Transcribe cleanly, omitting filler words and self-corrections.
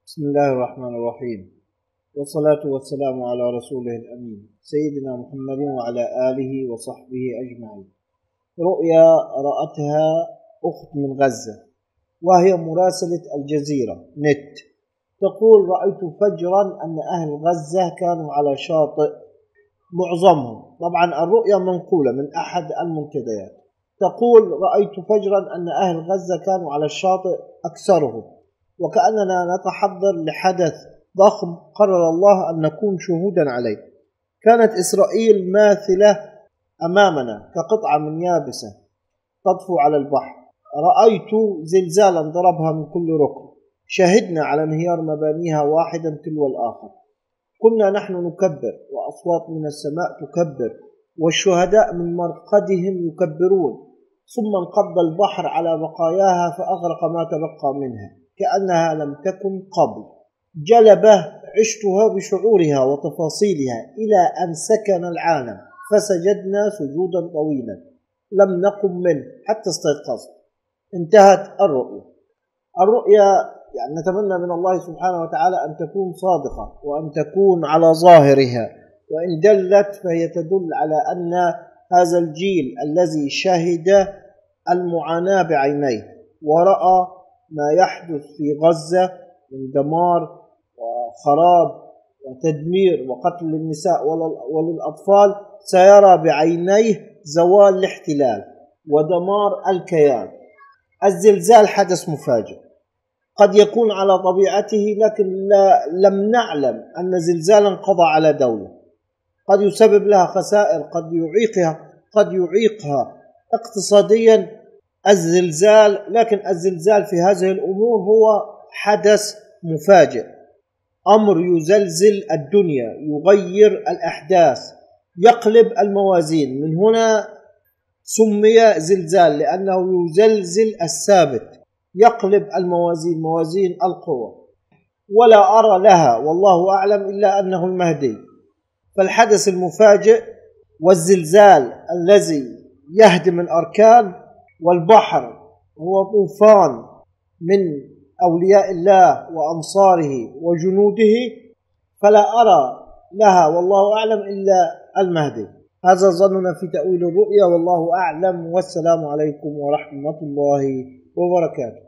بسم الله الرحمن الرحيم، والصلاة والسلام على رسوله الأمين سيدنا محمد وعلى آله وصحبه أجمعين. رؤيا رأتها أخت من غزة وهي مراسلة الجزيرة نت، تقول: رأيت فجرا أن أهل غزة كانوا على شاطئ معظمهم، طبعا الرؤيا منقولة من أحد المنتديات. تقول: رأيت فجرا أن أهل غزة كانوا على الشاطئ أكثرهم، وكأننا نتحضر لحدث ضخم قرر الله أن نكون شهودا عليه. كانت إسرائيل ماثلة أمامنا كقطعة من يابسة تطفو على البحر. رأيت زلزالا ضربها من كل ركن، شهدنا على انهيار مبانيها واحدا تلو الآخر. كنا نحن نكبر، وأصوات من السماء تكبر، والشهداء من مرقدهم يكبرون. ثم انقض البحر على بقاياها فأغرق ما تبقى منها كأنها لم تكن قبل. جلبة عشتها بشعورها وتفاصيلها إلى أن سكن العالم، فسجدنا سجودا طويلا لم نقم منه حتى استيقظت. انتهت الرؤيا. يعني نتمنى من الله سبحانه وتعالى أن تكون صادقة وأن تكون على ظاهرها، وإن دلت فهي تدل على أن هذا الجيل الذي شهد المعاناة بعينيه ورأى ما يحدث في غزة من دمار وخراب وتدمير وقتل للنساء وللأطفال، سيرى بعينيه زوال الاحتلال ودمار الكيان. الزلزال حدث مفاجئ قد يكون على طبيعته، لكن لم نعلم أن زلزالا قضى على دولة. قد يسبب لها خسائر، قد يعيقها اقتصاديا الزلزال، لكن الزلزال في هذه الأمور هو حدث مفاجئ، أمر يزلزل الدنيا، يغير الأحداث، يقلب الموازين. من هنا سمي زلزال، لأنه يزلزل الثابت، يقلب الموازين، موازين القوى. ولا أرى لها والله أعلم إلا أنه المهدي. فالحدث المفاجئ والزلزال الذي يهدم الأركان، والبحر هو طوفان من أولياء الله وأنصاره وجنوده، فلا أرى لها والله أعلم إلا المهدي. هذا ظننا في تأويل الرؤيا، والله أعلم، والسلام عليكم ورحمة الله وبركاته.